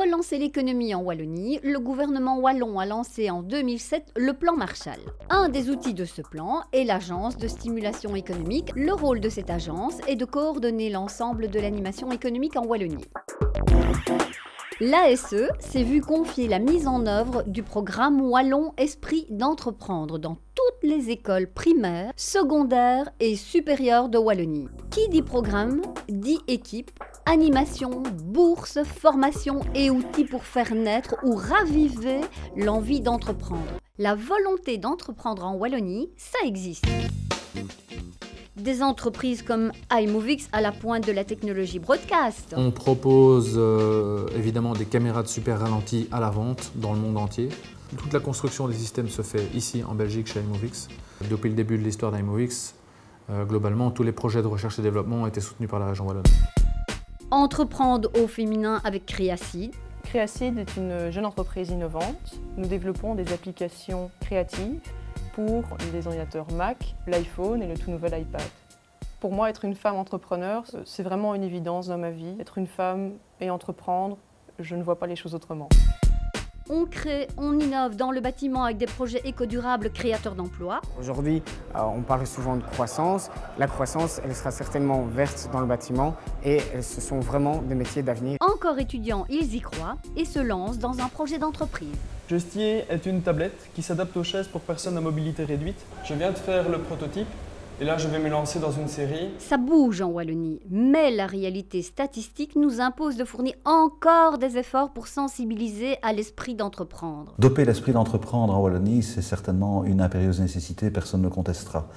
Pour relancer l'économie en Wallonie, le gouvernement wallon a lancé en 2007 le plan Marshall. Un des outils de ce plan est l'agence de stimulation économique. Le rôle de cette agence est de coordonner l'ensemble de l'animation économique en Wallonie. L'ASE s'est vu confier la mise en œuvre du programme Wallon Esprit d'entreprendre dans toutes les écoles primaires, secondaires et supérieures de Wallonie. Qui dit programme, dit équipe, animation, bourse, formation et outils pour faire naître ou raviver l'envie d'entreprendre. La volonté d'entreprendre en Wallonie, ça existe. Des entreprises comme iMovix à la pointe de la technologie broadcast. On propose évidemment des caméras de super ralenti à la vente dans le monde entier. Toute la construction des systèmes se fait ici en Belgique chez iMovix. Depuis le début de l'histoire d'iMovix, globalement tous les projets de recherche et développement ont été soutenus par la région wallonne. Entreprendre au féminin avec Creacid. Creacid est une jeune entreprise innovante. Nous développons des applications créatives pour les ordinateurs Mac, l'iPhone et le tout nouvel iPad. Pour moi, être une femme entrepreneur, c'est vraiment une évidence dans ma vie. Être une femme et entreprendre, je ne vois pas les choses autrement. On crée, on innove dans le bâtiment avec des projets éco-durables créateurs d'emplois. Aujourd'hui, on parle souvent de croissance. La croissance, elle sera certainement verte dans le bâtiment et ce sont vraiment des métiers d'avenir. Encore étudiants, ils y croient et se lancent dans un projet d'entreprise. Justier est une tablette qui s'adapte aux chaises pour personnes à mobilité réduite. Je viens de faire le prototype et là je vais me lancer dans une série. Ça bouge en Wallonie, mais la réalité statistique nous impose de fournir encore des efforts pour sensibiliser à l'esprit d'entreprendre. Doper l'esprit d'entreprendre en Wallonie, c'est certainement une impérieuse nécessité, personne ne contestera.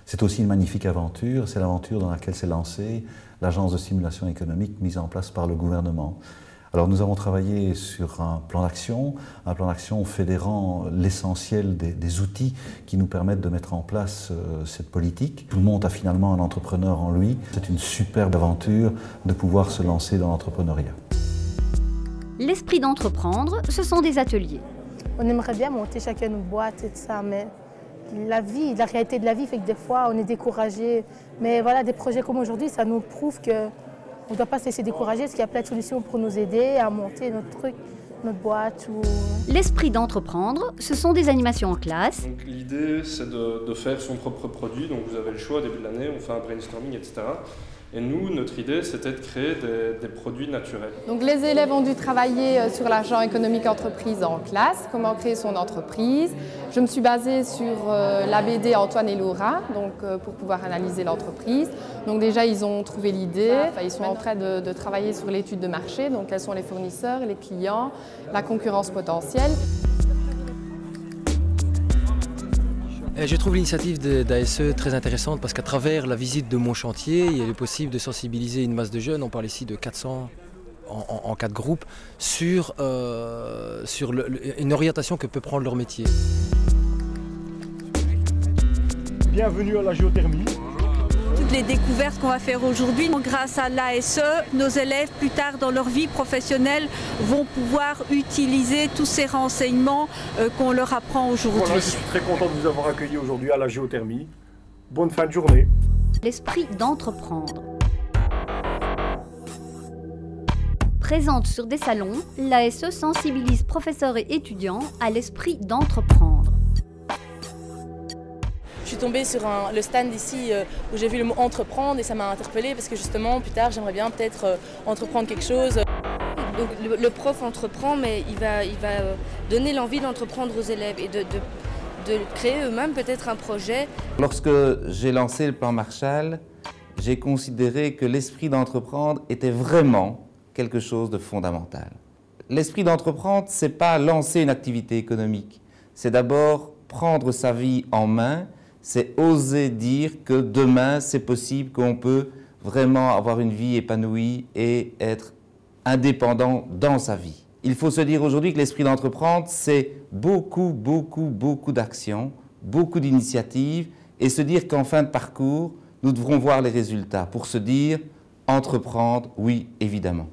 C'est aussi une magnifique aventure, c'est l'aventure dans laquelle s'est lancée l'agence de stimulation économique mise en place par le gouvernement. Alors nous avons travaillé sur un plan d'action fédérant l'essentiel des outils qui nous permettent de mettre en place cette politique. Tout le monde a finalement un entrepreneur en lui. C'est une superbe aventure de pouvoir se lancer dans l'entrepreneuriat. L'esprit d'entreprendre, ce sont des ateliers. On aimerait bien monter chacun une boîte et tout ça, mais la réalité de la vie fait que des fois on est découragé. Mais voilà, des projets comme aujourd'hui, ça nous prouve que on ne doit pas se laisser décourager parce qu'il y a plein de solutions pour nous aider à monter notre truc, notre boîte. L'esprit d'entreprendre, ce sont des animations en classe. L'idée, c'est de faire son propre produit. Donc vous avez le choix au début de l'année, on fait un brainstorming, etc. Et nous, notre idée, c'était de créer des produits naturels. Donc les élèves ont dû travailler sur l'agent économique entreprise en classe, comment créer son entreprise. Je me suis basée sur la BD Antoine et Laura, donc, pour pouvoir analyser l'entreprise. Donc déjà, ils ont trouvé l'idée. Ils sont en train de travailler sur l'étude de marché, donc quels sont les fournisseurs, les clients, la concurrence potentielle. Je trouve l'initiative d'ASE très intéressante parce qu'à travers la visite de mon chantier, il est possible de sensibiliser une masse de jeunes, on parle ici de 400 en 4 groupes, sur une orientation que peut prendre leur métier. Bienvenue à la géothermie. Toutes les découvertes qu'on va faire aujourd'hui, grâce à l'ASE, nos élèves plus tard dans leur vie professionnelle vont pouvoir utiliser tous ces renseignements qu'on leur apprend aujourd'hui. Voilà, je suis très content de vous avoir accueilli aujourd'hui à la géothermie. Bonne fin de journée. L'esprit d'entreprendre. Présente sur des salons, l'ASE sensibilise professeurs et étudiants à l'esprit d'entreprendre. Je suis tombée sur le stand ici où j'ai vu le mot entreprendre et ça m'a interpellée parce que justement plus tard j'aimerais bien peut-être entreprendre quelque chose. Donc le prof entreprend mais il va donner l'envie d'entreprendre aux élèves et de créer eux-mêmes peut-être un projet. Lorsque j'ai lancé le plan Marshall, j'ai considéré que l'esprit d'entreprendre était vraiment quelque chose de fondamental. L'esprit d'entreprendre, ce n'est pas lancer une activité économique, c'est d'abord prendre sa vie en main. C'est oser dire que demain, c'est possible qu'on peut vraiment avoir une vie épanouie et être indépendant dans sa vie. Il faut se dire aujourd'hui que l'esprit d'entreprendre, c'est beaucoup d'actions, beaucoup d'initiatives et se dire qu'en fin de parcours, nous devrons voir les résultats pour se dire entreprendre, oui, évidemment.